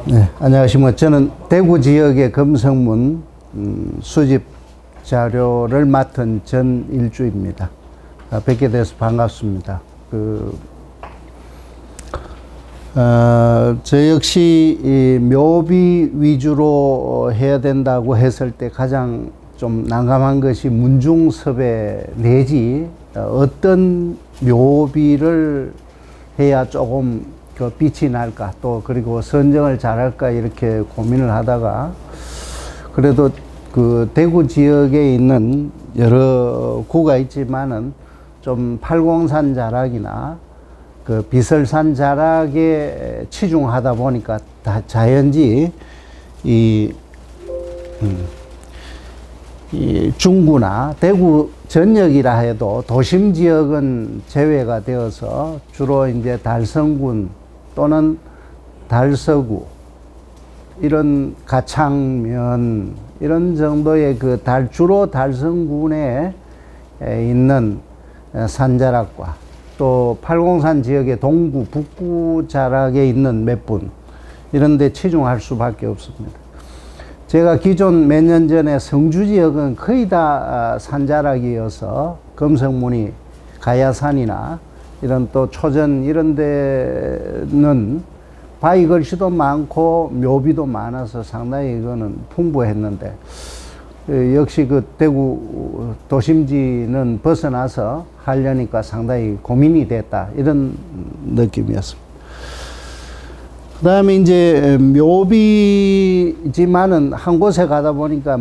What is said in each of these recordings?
네, 안녕하십니까. 저는 대구 지역의 금성문 수집 자료를 맡은 전일주입니다. 뵙게 돼서 반갑습니다. 저 역시 이 묘비 위주로 해야 된다고 했을 때 가장 좀 난감한 것이 문중섭외 내지 어떤 묘비를 해야 조금 그 빛이 날까, 또 그리고 선정을 잘할까 이렇게 고민을 하다가 그래도 그 대구 지역에 있는 여러 구가 있지만은 좀 팔공산 자락이나 그 비설산 자락에 치중하다 보니까 다 자연지 이 중구나 대구 전역이라 해도 도심 지역은 제외가 되어서 주로 이제 달성군 또는 달서구, 이런 가창면, 이런 정도의 주로 달성군에 있는 산자락과 또 팔공산 지역의 동구, 북구 자락에 있는 몇 분, 이런 데 치중할 수밖에 없습니다. 제가 기존 몇 년 전에 성주 지역은 거의 다 산자락이어서 금성문이 가야산이나 이런 또 초전 이런 데는 바위 글씨도 많고 묘비도 많아서 상당히 이거는 풍부했는데, 역시 그 대구 도심지는 벗어나서 하려니까 상당히 고민이 됐다, 이런 느낌이었습니다. 그 다음에 이제 묘비지만은 한 곳에 가다 보니까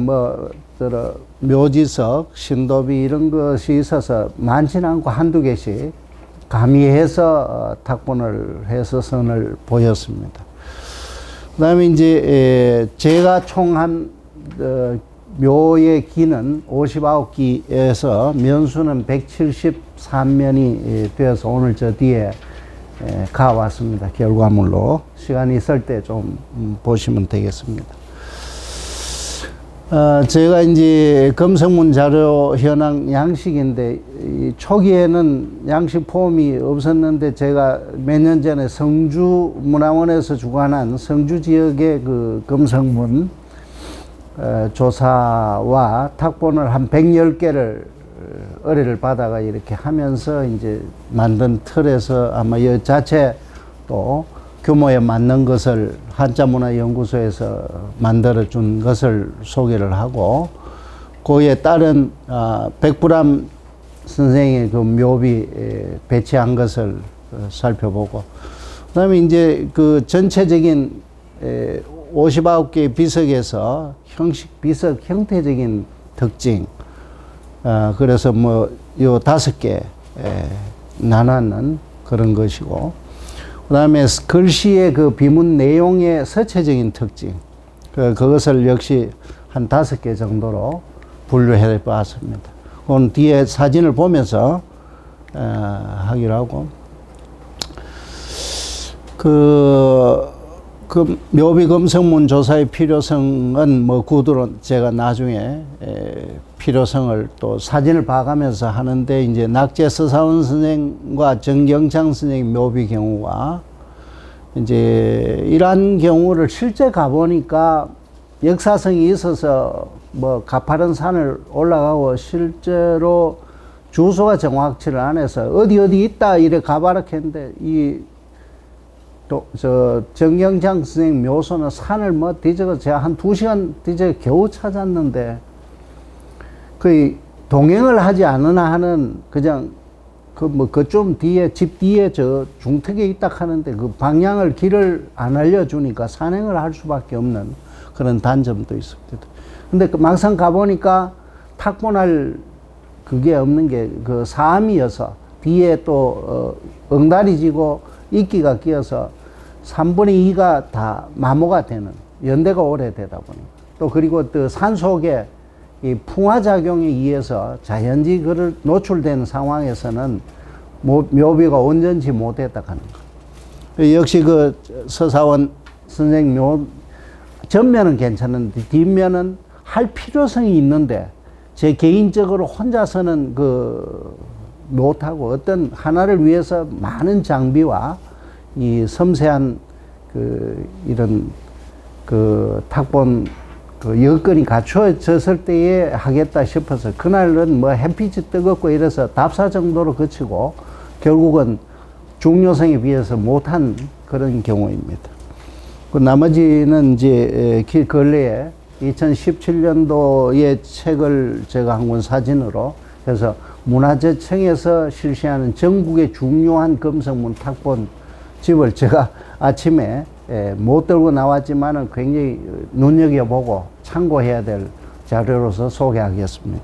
묘지석, 신도비 이런 것이 있어서 많지는 않고 한두 개씩 가미해서 탁본을 해서 선을 보였습니다. 그 다음에 이제 제가 총 한 묘의 기는 59기에서 면수는 173면이 되어서 오늘 저 뒤에 가왔습니다. 결과물로. 시간이 있을 때 좀 보시면 되겠습니다. 제가 이제 금성문 자료 현황 양식인데, 이 초기에는 양식 포함이 없었는데, 제가 몇 년 전에 성주 문화원에서 주관한 성주 지역의 그 금성문 조사와 탁본을 한 110개를 의뢰를 받아가 이렇게 하면서 이제 만든 틀에서 아마 이 자체 또 규모에 맞는 것을 한자문화연구소에서 만들어준 것을 소개를 하고, 그에 따른 백불암 선생의 그 묘비 배치한 것을 살펴보고, 그 다음에 이제 그 전체적인 59개의 비석에서 비석 형태적인 특징, 그래서 요 5개 나누는 그런 것이고, 그 다음에 글씨의 그 비문 내용의 서체적인 특징, 그것을 역시 한 5개 정도로 분류해 봤습니다. 그건 뒤에 사진을 보면서 하기로 하고, 그 묘비 금성문 조사의 필요성은 구두로 제가 나중에 필요성을 또 사진을 봐가면서 하는데, 이제 낙제 서사원 선생과 정경창 선생의 묘비 경우가 이제 이러한 경우를 실제 가보니까 역사성이 있어서 가파른 산을 올라가고 실제로 주소가 정확치를 않아서 어디 있다 이래 가봐라 했는데, 정경창 선생 묘소는 산을 뒤져서 제가 한 2시간 뒤져 겨우 찾았는데, 거의 동행을 하지 않으나 하는, 그냥 좀 뒤에, 집 뒤에 저 중턱에 있다 하는데 그 방향을, 길을 안 알려주니까 산행을 할 수밖에 없는 그런 단점도 있습니다. 근데 막상 가보니까 탁본할 그게 없는 게 그 사암이어서 뒤에 또 엉다리 지고 이끼가 끼어서 3분의 2가 다 마모가 되는, 연대가 오래되다 보니까, 또 그리고 또 산속에 이 풍화작용에 의해서 자연지 그를 노출된 상황에서는 묘비가 온전치 못했다 하는 거. 역시 그 서사원 선생 묘 전면은 괜찮은데 뒷면은 할 필요성이 있는데, 제 개인적으로 혼자서는 못하고 어떤 하나를 위해서 많은 장비와 이 섬세한 이런 그 탁본 그 여건이 갖추어졌을 때에 하겠다 싶어서 그날은 뭐 햇빛이 뜨겁고 이래서 답사 정도로 그치고 결국은 중요성에 비해서 못한 그런 경우입니다. 그 나머지는 이제 근래에 2017년도의 책을 제가 한 권 사진으로 해서 문화재청에서 실시하는 전국의 중요한 금성문 탁본 집을 제가 아침에 못 들고 나왔지만은 굉장히 눈여겨보고 참고해야 될 자료로서 소개하겠습니다.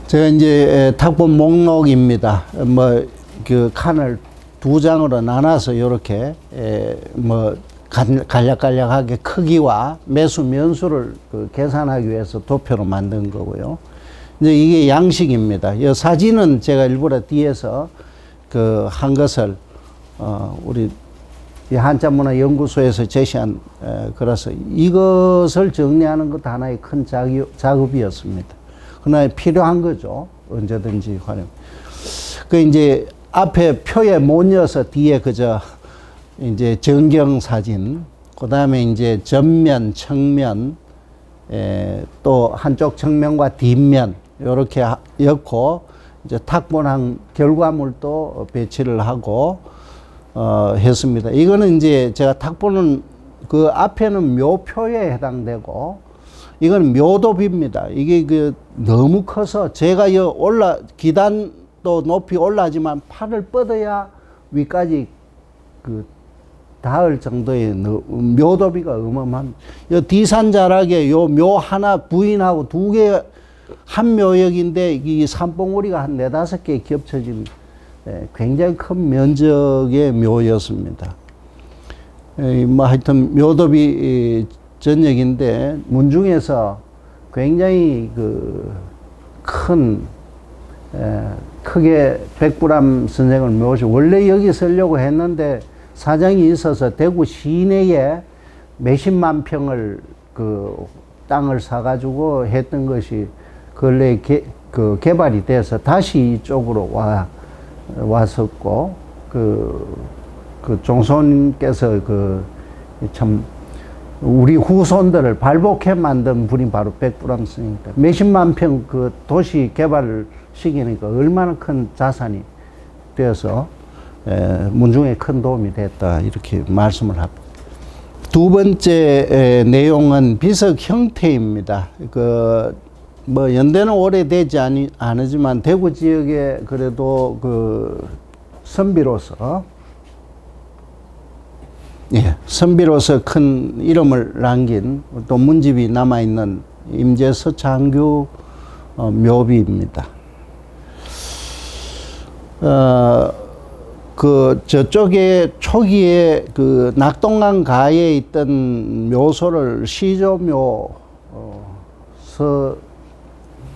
제가 이제 탁본 목록입니다. 뭐 그 칸을 두 장으로 나눠서 이렇게 뭐 간략간략하게 크기와 매수 면수를 그 계산하기 위해서 도표로 만든 거고요. 이제 이게 양식입니다. 이 사진은 제가 일부러 뒤에서 그 한 것을 우리 한자문화연구소에서 제시한 그래서 이것을 정리하는 것도 하나의 큰 작업이었습니다. 그러나 필요한 거죠. 언제든지 활용. 그 이제 앞에 표에 못 이어서 뒤에 그저 이제 전경 사진, 그 다음에 이제 전면, 측면, 또 한쪽 측면과 뒷면, 이렇게 엮고, 이제 탁본한 결과물도 배치를 하고, 했습니다. 이거는 이제 제가 탁본은 그 앞에는 묘표에 해당되고, 이건 묘도비입니다. 이게 그 너무 커서 제가 기단도 높이 올라지만 팔을 뻗어야 위까지 그 닿을 정도의 묘도비가 어마어마한. 요 뒤산자락에 요 묘 하나 부인하고 두 개 한 묘역인데 이 산봉우리가 한 4-5개 겹쳐진 굉장히 큰 면적의 묘였습니다. 뭐 하여튼 묘도비 전역인데 문중에서 굉장히 그 큰 크게 백부람 선생을 모시고 원래 여기 쓰려고 했는데 사정이 있어서 대구 시내에 몇십만 평을 그 땅을 사가지고 했던 것이 근래에 개발이 돼서 다시 이쪽으로 왔었고 그 종손님께서 참 우리 후손들을 발복해 만든 분이 바로 백부람 스님입니다. 몇십만 평 그 도시 개발을 시키니까 얼마나 큰 자산이 되어서 문중에 큰 도움이 됐다 이렇게 말씀을 합니다. 두 번째 내용은 비석 형태입니다. 뭐 연대는 오래되지 않지만 대구 지역에 그래도 그 선비로서 선비로서 큰 이름을 남긴 또 문집이 남아있는 임제서창규 묘비입니다. 그 저쪽에 초기에 그 낙동강 가에 있던 묘소를 시조묘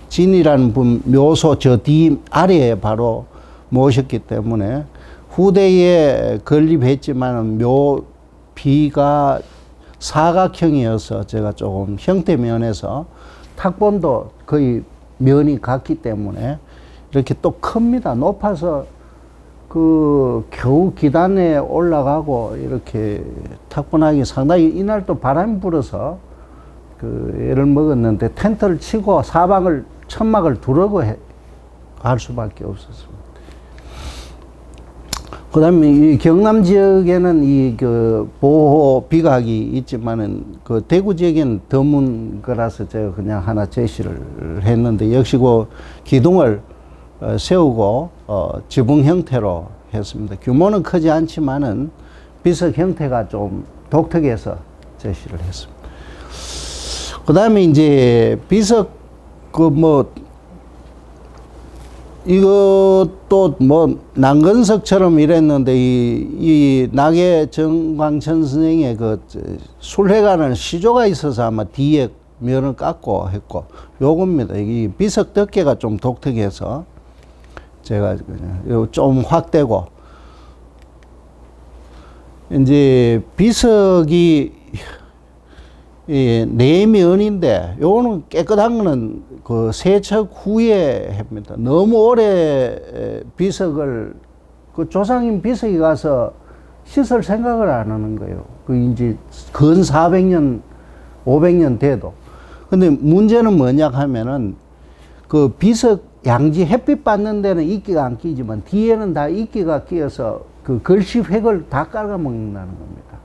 서진이라는 분 묘소 저 뒤 아래에 바로 모셨기 때문에 후대에 건립했지만 묘비가 사각형이어서 제가 조금 형태 면에서 탁본도 거의 면이 같기 때문에 이렇게 또 큽니다. 높아서 그 겨우 기단에 올라가고 이렇게 탁본하기 상당히 이날 또 바람이 불어서 그 애를 먹었는데 텐트를 치고 사방을 천막을 두르고 할 수밖에 없었습니다. 그 다음에 이 경남 지역에는 이 그 보호 비각이 있지만은 그 대구 지역에는 드문 거라서 제가 그냥 하나 제시를 했는데 역시 그 기둥을 세우고 지붕 형태로 했습니다. 규모는 크지 않지만은 비석 형태가 좀 독특해서 제시를 했습니다. 그 다음에 이제 비석 이것도 뭐 난건석처럼 이랬는데 이 낙의 정광천 선생의 그 술회관은 시조가 있어서 아마 뒤에 면을 깎고 했고 요겁니다. 이 비석 덮개가 좀 독특해서 제가 좀 확대고 이제 비석이 네 면인데 요거는 깨끗한 거는 그 세척 후에 합니다. 너무 오래 비석을 그 조상님 비석이 가서 씻을 생각을 안 하는 거예요. 그 이제 근 400년, 500년 돼도. 근데 문제는 뭐냐 하면은 그 비석 양지 햇빛 받는 데는 이끼가 안 끼지만 뒤에는 다 이끼가 끼어서 그 글씨 획을 다 깔아먹는다는 겁니다.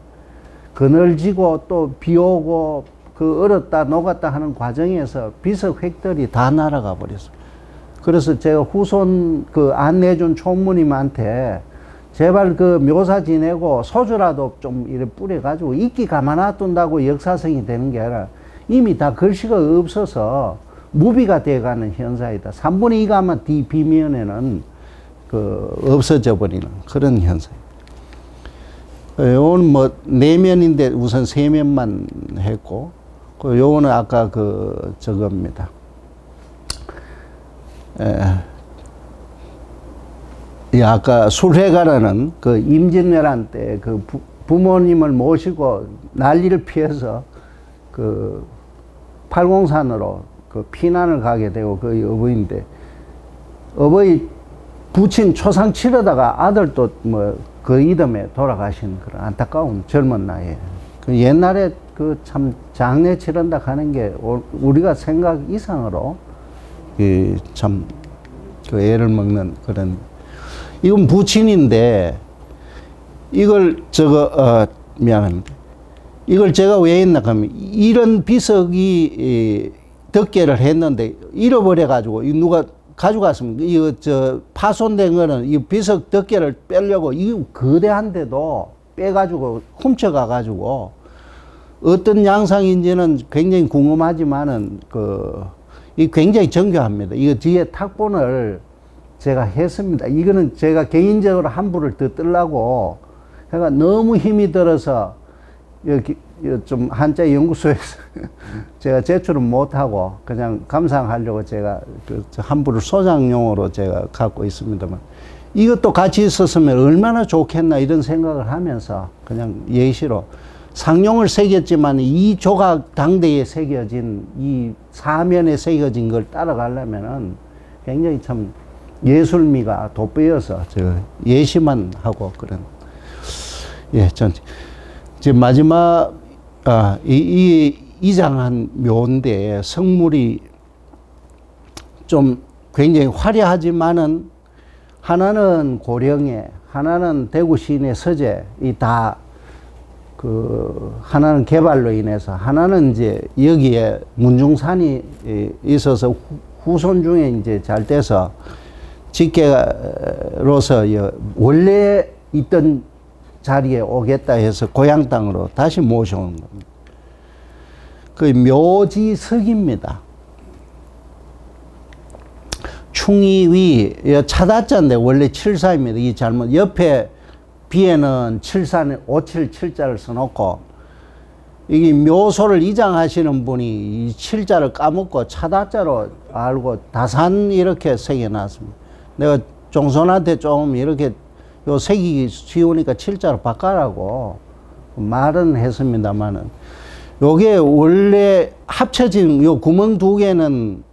그늘지고 또 비 오고 그 얼었다 녹았다 하는 과정에서 비석 획들이 다 날아가 버렸어요. 그래서 제가 후손 그 안내준 총무님한테 제발 그 묘사 지내고 소주라도 좀 이렇게 뿌려가지고 이끼 가만 놔둔다고 역사성이 되는 게 아니라 이미 다 글씨가 없어서 무비가 돼가는 현상이다. 3분의 2가 아마 뒤 비면에는 그 없어져 버리는 그런 현상. 요거는 뭐 내면인데 우선 세면만 했고, 그 요거는 아까 그 저겁니다. 아까 술회가라는 그 임진왜란 때 그 부모님을 모시고 난리를 피해서 그 팔공산으로 그 피난을 가게 되고 그 어버이인데 어버이 부친 초상 치르다가 아들도 뭐 그 이듬해 돌아가신 그런 안타까운 젊은 나이에 그 옛날에 그 참 장례 치른다 하는 게 우리가 생각 이상으로 참 그 애를 먹는 그런 이건 부친인데 이걸 미안합니다. 이걸 제가 왜 했나 하면 이런 비석이 덮개를 했는데 잃어버려 가지고 누가 가져갔습니다. 이거 파손된 거는 이 비석 덮개를 빼려고 이 거대한데도 빼가지고 훔쳐가 가지고 어떤 양상인지는 굉장히 궁금하지만은 이 굉장히 정교합니다. 이거 뒤에 탁본을 제가 했습니다. 이거는 제가 개인적으로 한 부를 더 뜨려고 제가 너무 힘이 들어서 여기 좀 한자 연구소에서 제가 제출은 못하고 그냥 감상하려고 제가 한 부를 소장용으로 제가 갖고 있습니다만 이것도 같이 있었으면 얼마나 좋겠나 이런 생각을 하면서 그냥 예시로 상용을 새겼지만 이 조각 당대에 새겨진 이 사면에 새겨진 걸 따라가려면은 굉장히 참 예술미가 돋보여서 저 예시만 하고 그런 전 지금 마지막 이장한 묘인데 성물이 좀 굉장히 화려하지만은 하나는 고령에 하나는 대구 시내 서재 이 다 하나는 개발로 인해서 하나는 이제 여기에 문중산이 있어서 후손 중에 이제 잘 돼서 직계로서 원래 있던 자리에 오겠다 해서 고향 땅으로 다시 모셔온 겁니다. 그 묘지석입니다. 충이위 차다자인데 원래 칠사입니다. 이 잘못 옆에 비에는 577자를 써놓고 이게 묘소를 이장하시는 분이 이 7자를 까먹고 차다자로 알고 다산 이렇게 새겨놨습니다. 내가 종선한테 좀 이렇게 요 새기기 쉬우니까 7자로 바꿔라고 말은 했습니다만은 요게 원래 합쳐진 요 구멍 두 개는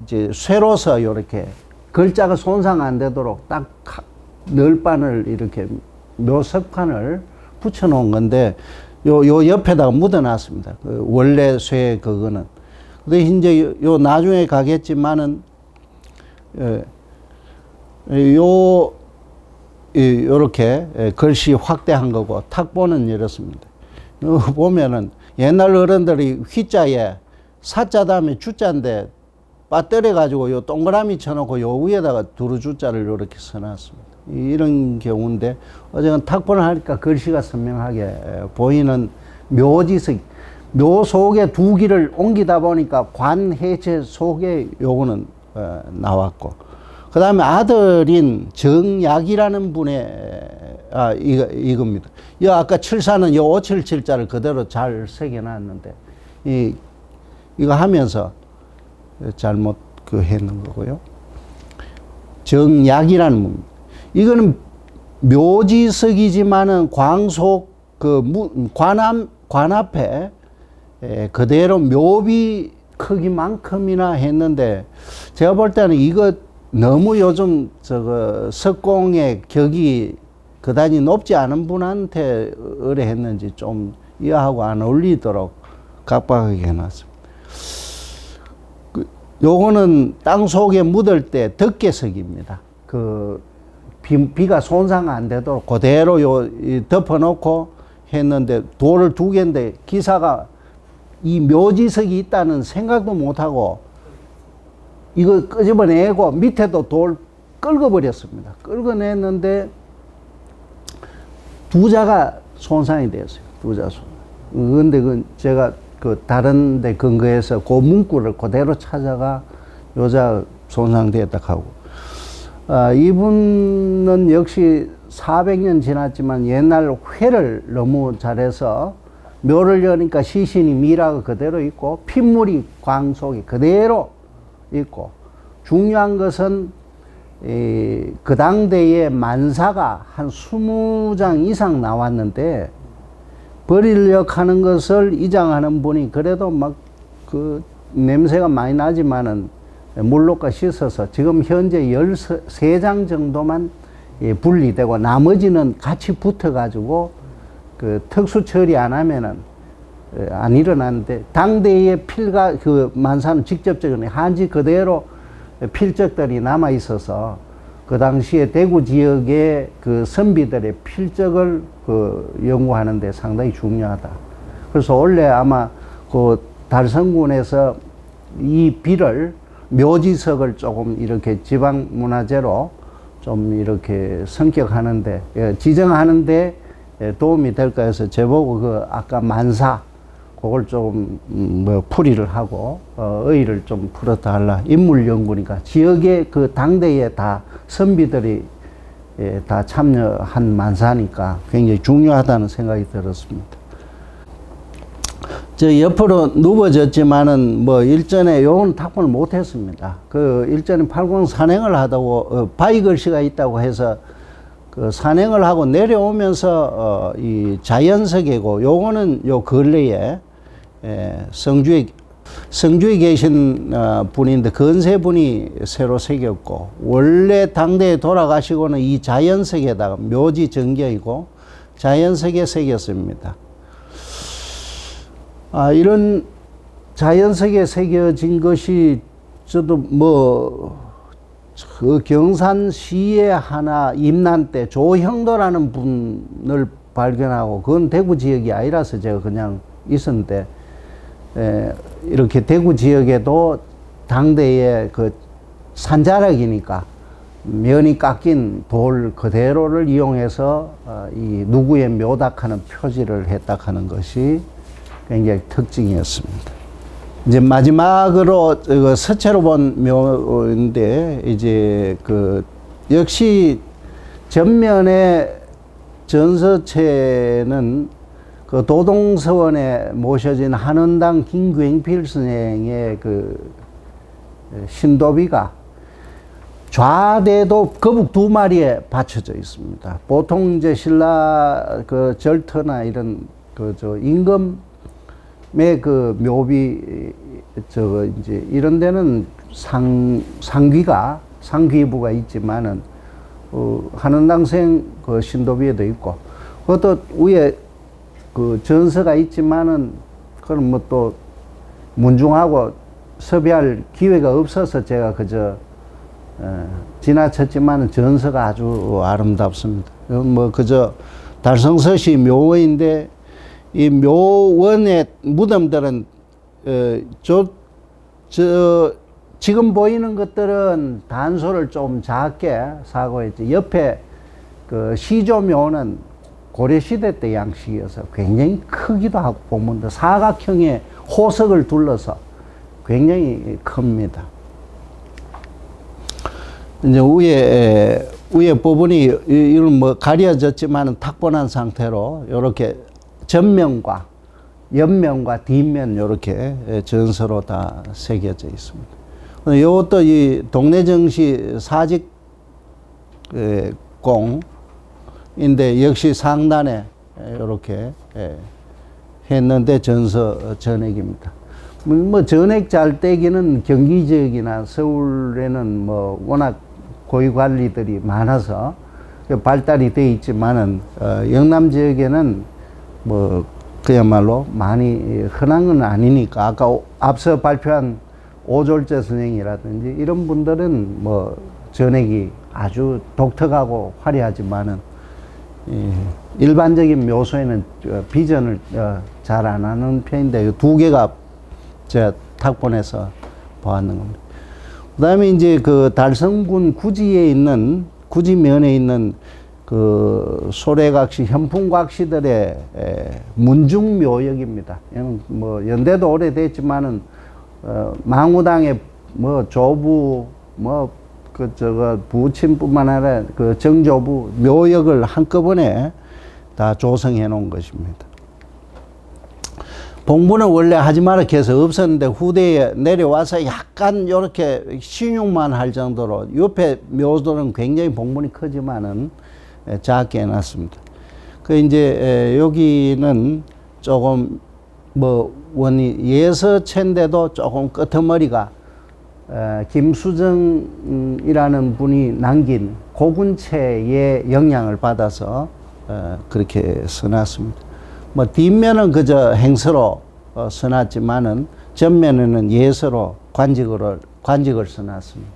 이제 쇠로서 요렇게 글자가 손상 안 되도록 딱 널판을 이렇게 묘석판을 붙여 놓은 건데 요 옆에다가 묻어 놨습니다. 원래 쇠 그거는. 근데 이제 요 나중에 가겠지만은 요렇게 글씨 확대한 거고 탁본은 이렇습니다. 보면은 옛날 어른들이 휘자에 사자 다음에 주자인데 빠뜨려 가지고 요 동그라미 쳐놓고 요 위에다가 두루 주자를 요렇게 써놨습니다. 이런 경우인데 어쨌든 탁본을 하니까 글씨가 선명하게 보이는 묘지석 묘 속에 두 길을 옮기다 보니까 관 해체 속에 요거는 나왔고 그 다음에 아들인 정약이라는 분의 이겁니다. 이 아까 칠사는 요 577자를 그대로 잘 새겨놨는데 이거 하면서 잘못 했는 거고요. 정약이라는 분입니다. 이거는 묘지석이지만은 광속 관 앞에 그대로 묘비 크기만큼이나 했는데 제가 볼 때는 이거 너무 요즘 석공의 격이 그다지 높지 않은 분한테 의뢰했는지 좀 이하고 안 어울리도록 각박하게 해놨습니다. 요거는 땅 속에 묻을 때 덮개석입니다. 비가 손상 안 되도록 그대로 덮어놓고 했는데 돌을 2개인데 기사가 이 묘지석이 있다는 생각도 못하고 이거 끄집어내고 밑에도 돌 긁어버렸습니다. 긁어냈는데 2자가 손상이 되었어요. 2자 손상. 근데 제가 다른 데 근거해서 그 문구를 그대로 찾아가 요자 손상되었다 하고. 이분은 역시 400년 지났지만 옛날 회를 너무 잘해서 묘를 여니까 시신이 미라가 그대로 있고 핏물이 광 속에 그대로 있고 중요한 것은 그 당대에 만사가 한 20장 이상 나왔는데 버리려고 하는 것을 이장하는 분이 그래도 막 냄새가 많이 나지만은 물로가 씻어서 지금 현재 13장 정도만 분리되고 나머지는 같이 붙어가지고 특수 처리 안 하면은 안 일어나는데 당대의 필가 만사는 직접적인 한지 그대로 필적들이 남아 있어서 그 당시에 대구 지역의 선비들의 필적을 연구하는데 상당히 중요하다. 그래서 원래 아마 달성군에서 이 비를 묘지석을 조금 이렇게 지방문화재로 좀 이렇게 성격하는데, 지정하는데 도움이 될까 해서 제보고 아까 만사, 그걸 조금 풀이를 하고, 의의를 좀 풀어달라. 인물연구니까 지역의 당대에 다 선비들이 다 참여한 만사니까 굉장히 중요하다는 생각이 들었습니다. 저 옆으로 누워졌지만은 일전에 요건 탁본을 못했습니다. 일전에 팔공 산행을 하다고 바위글씨가 있다고 해서 산행을 하고 내려오면서 이 자연석이고 요거는 요 근래에 성주에 계신 분인데 건세분이 새로 새겼고 원래 당대에 돌아가시고는 이 자연석에다가 묘지 정경이고 자연석에 새겼습니다. 이런 자연석에 새겨진 것이 저도 경산시에 하나 임난 때 조형도라는 분을 발견하고 그건 대구 지역이 아니라서 제가 그냥 있었는데 이렇게 대구 지역에도 당대의 산자락이니까 면이 깎인 돌 그대로를 이용해서 이 누구의 묘닥하는 표지를 했다 하는 것이 굉장히 특징이었습니다. 이제 마지막으로 서체로 본 묘인데 이제 역시 전면에 전서체는 도동서원에 모셔진 한원당 김귀행필 선생의 신도비가 좌대도 거북 2마리에 받쳐져 있습니다. 보통 이제 신라 절터나 이런 임금의 묘비 이제 이런 데는 상귀부가 있지만은 한원당생 신도비에도 있고 그것도 위에 전서가 있지만은 그럼 또 문중하고 섭외할 기회가 없어서 제가 그저 지나쳤지만은 전서가 아주 아름답습니다. 그저 달성서시 묘원인데 이 묘원의 무덤들은 지금 보이는 것들은 단소를 좀 작게 사고했지 옆에 시조묘는 고려시대 때 양식이어서 굉장히 크기도 하고 보면 사각형의 호석을 둘러서 굉장히 큽니다. 이제 위에 부분이 이런 가려졌지만은 탁본한 상태로 이렇게 전면과 옆면과 뒷면 이렇게 전서로 다 새겨져 있습니다. 이것도 이 동래정시 사직공인데 역시 상단에 이렇게 했는데 전서 전액입니다. 전액 잘 떼기는 경기 지역이나 서울에는 워낙 고위 관리들이 많아서 발달이 돼 있지만은, 영남 지역에는 뭐, 그야말로 많이 흔한 건 아니니까, 아까 앞서 발표한 오졸제 선생이라든지 이런 분들은 뭐, 전액이 아주 독특하고 화려하지만은, 일반적인 묘소에는 비전을 잘 안 하는 편인데, 두 개가 제가 탁본해서 보았는 겁니다. 그 다음에 이제 그 달성군 구지면에 있는 그 소래각시, 현풍각시들의 문중묘역입니다. 뭐 연대도 오래됐지만은 망우당의 뭐 조부, 부친뿐만 아니라 그 정조부 묘역을 한꺼번에 다 조성해 놓은 것입니다. 봉부는 원래 하지 말아 해서 없었는데 후대에 내려와서 약간 이렇게 신용만 할 정도로, 옆에 묘들은 굉장히 봉분이 크지만은 작게 해놨습니다. 그 이제 여기는 조금 뭐 원이 예서체인데도 조금 끄트머리가 김수정이라는 분이 남긴 고군체의 영향을 받아서 그렇게 써놨습니다. 뭐 뒷면은 그저 행서로 써놨지만은 전면에는 예서로 관직을 써놨습니다.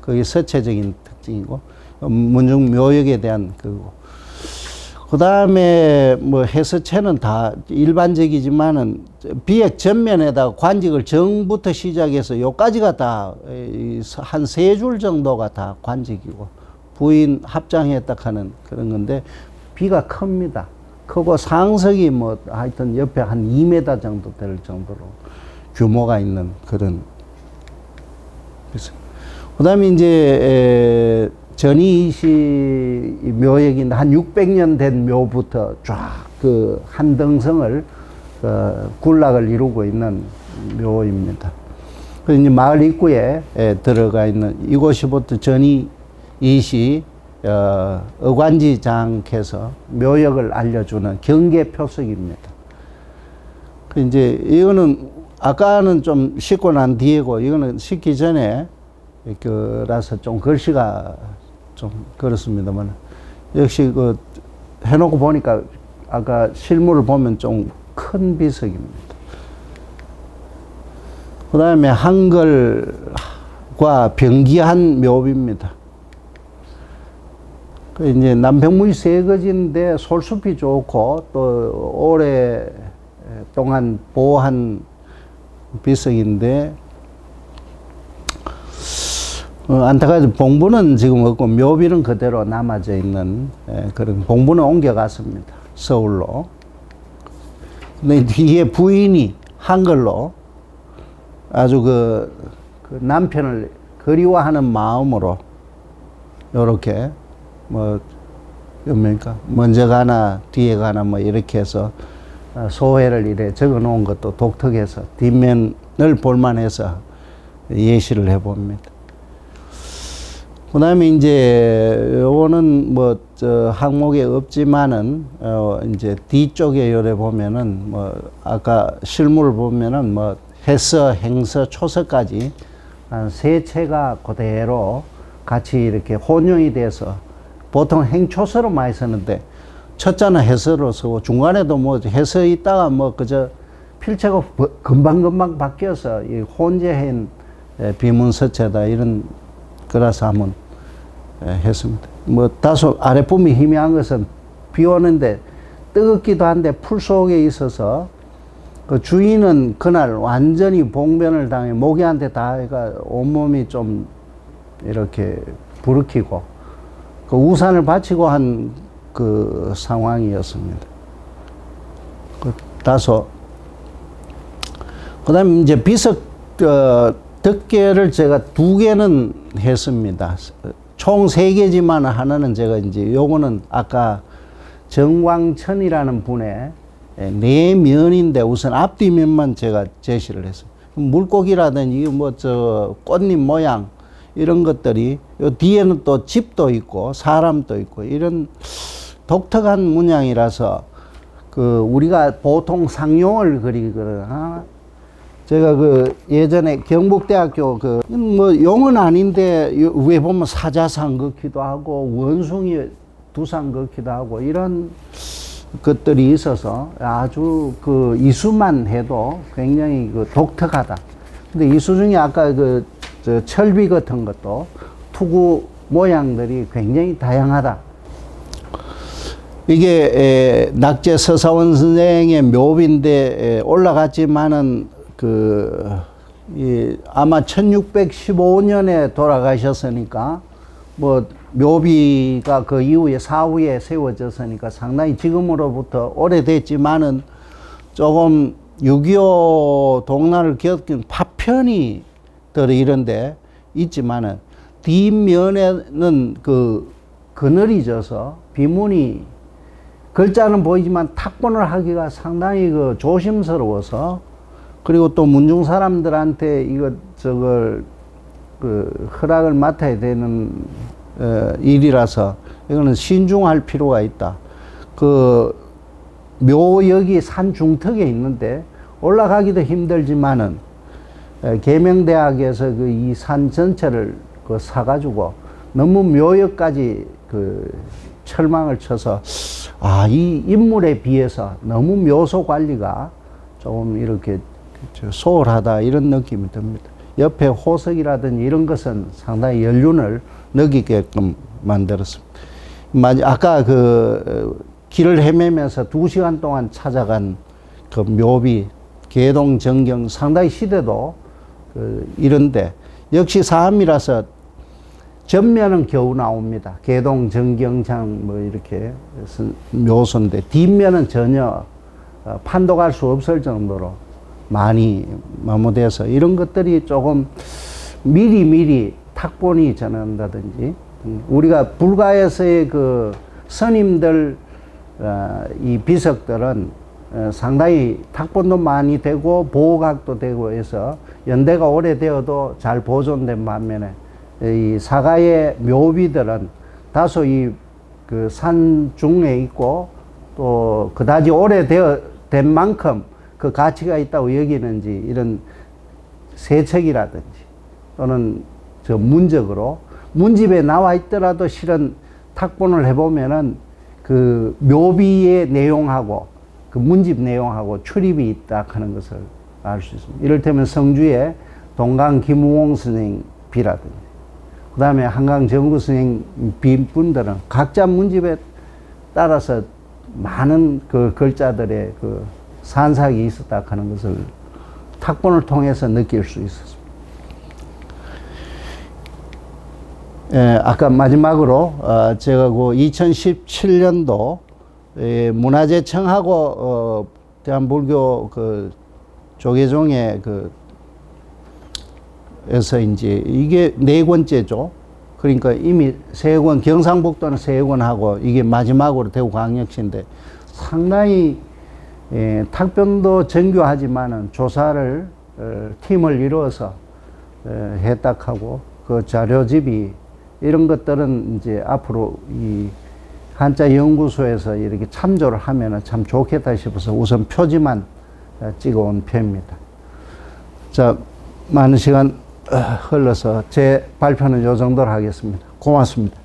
그게 서체적인 특징이고, 문중 묘역에 대한 그거. 그 다음에 뭐 해서체는 다 일반적이지만은 비액 전면에다가 관직을 정부터 시작해서 요까지가 다 한 세 줄 정도가 다 관직이고, 부인 합장했다 하는 그런 건데, 비가 큽니다. 크고 상석이 뭐 하여튼 옆에 한 2m 정도 될 정도로 규모가 있는 그런. 그 다음에 이제 전이시 묘역인데 한 600년 된 묘부터 쫙 그 한등성을 군락을 이루고 있는 묘입니다. 그래서 이제 마을 입구에 들어가 있는 이곳이부터 전이시 어관지장께서 묘역을 알려주는 경계 표석입니다. 그 이제 이거는 아까는 좀 싣고 난 뒤에고, 이거는 싣기 전에 그라서 좀 글씨가 좀 그렇습니다만, 역시 그 해놓고 보니까 아까 실물을 보면 좀 큰 비석입니다. 그 다음에 한글과 병기한 묘비입니다. 그 이제 남평문이 세 거지인데 솔숲이 좋고 또 오랫동안 보호한 비석인데, 안타깝게 봉부는 지금 없고 묘비는 그대로 남아져 있는 그런. 봉부는 옮겨갔습니다, 서울로. 근데 뒤에 부인이 한글로 아주 그 남편을 그리워하는 마음으로 요렇게 뭐 뭡니까, 먼저 가나 뒤에 가나 뭐 이렇게 해서 소회를 이래 적어 놓은 것도 독특해서 뒷면을 볼만해서 예시를 해 봅니다. 그 다음에 이제 요거는 뭐 항목에 없지만은 이제 뒤쪽에 요래 보면은 뭐 아까 실물을 보면은 뭐 해서, 행서, 초서까지 한 세 채가 그대로 같이 이렇게 혼용이 돼서, 보통 행초서로 많이 쓰는데 첫자는 해서로 쓰고 중간에도 뭐 해서 있다가 뭐 그저 필체가 금방금방 바뀌어서 이 혼재한 비문서체다 이런 거라서 한번 했습니다. 뭐 다소 아랫부분이 희미한 것은 비 오는데 뜨겁기도 한데 풀 속에 있어서 그 주인은 그날 완전히 봉변을 당해 모기한테 닿아가 온몸이 좀 이렇게 부르키고 그 우산을 받치고 한 그 상황이었습니다. 그 다소. 그 다음에 이제 비석 덕계를 제가 2개는 했습니다. 총 3개지만 하나는 제가 이제 요거는 아까 정광천이라는 분의 내면인데 우선 앞뒤면만 제가 제시를 했어요. 물고기라든지 뭐 꽃잎 모양 이런 것들이 요 뒤에는 또 집도 있고 사람도 있고 이런 독특한 문양이라서 그 우리가 보통 상용을 그리거나 제가 그 예전에 경북대학교 그 뭐 용은 아닌데 위에 보면 사자상 긋기도 하고 원숭이 두상 걷기도 하고 이런 것들이 있어서 아주 그 이수만 해도 굉장히 그 독특하다. 근데 이수 중에 아까 저 철비 같은 것도 투구 모양들이 굉장히 다양하다. 이게 낙제 서사원 선생의 묘비인데 올라갔지만은 아마 1615년에 돌아가셨으니까 뭐 묘비가 그 이후에 사후에 세워졌으니까 상당히 지금으로부터 오래됐지만은 조금 6.25 동란을 겪은 파편이 들어 이런데 있지만은 뒷면에는 그늘이 져서 비문이 글자는 보이지만 탁본을 하기가 상당히 조심스러워서 그리고 또 문중 사람들한테 저걸 허락을 맡아야 되는 일이라서 이거는 신중할 필요가 있다. 묘역이 산 중턱에 있는데 올라가기도 힘들지만은 계명대학에서 이 산 전체를 사가지고 너무 묘역까지 철망을 쳐서 이 인물에 비해서 너무 묘소 관리가 조금 이렇게 소홀하다 이런 느낌이 듭니다. 옆에 호석이라든지 이런 것은 상당히 연륜을 느끼게끔 만들었습니다. 아까 길을 헤매면서 2시간 동안 찾아간 묘비, 계동 정경 상당히 시대도 이런데 역시 사암이라서 전면은 겨우 나옵니다. 계동 정경장 뭐 이렇게 묘소인데 뒷면은 전혀 판독할 수 없을 정도로 많이 마모돼서 이런 것들이 조금 미리 탁본이 전한다든지 우리가 불가에서의 스님들 이 비석들은 상당히 탁본도 많이 되고 보호각도 되고 해서 연대가 오래되어도 잘 보존된 반면에 이 사가의 묘비들은 다소 산 중에 있고 또 그다지 오래된 만큼 그 가치가 있다고 여기는지 이런 세척이라든지 또는 문적으로 문집에 나와 있더라도 실은 탁본을 해보면은 묘비의 내용하고 문집 내용하고 출입이 있다 하는 것을 알 수 있습니다. 이를테면 성주의 동강 김우홍 선생 비라든지 그 다음에 한강 정구 선생 비분들은 각자 문집에 따라서 많은 글자들의 산삭이 있었다 하는 것을 탁본을 통해서 느낄 수 있었습니다. 아까 마지막으로 제가 2017년도 문화재청하고 대한불교 조계종에 에서 이제 이게 4권째죠. 그러니까 이미 3권, 경상북도는 3권 하고 이게 마지막으로 대구광역시인데 상당히 탁변도 정교하지만은 조사를 팀을 이루어서 했다하고 자료집이 이런 것들은 이제 앞으로 이 한자 연구소에서 이렇게 참조를 하면은 참 좋겠다 싶어서 우선 표지만 찍어온 편입니다. 자, 많은 시간 흘러서 제 발표는 요 정도로 하겠습니다. 고맙습니다.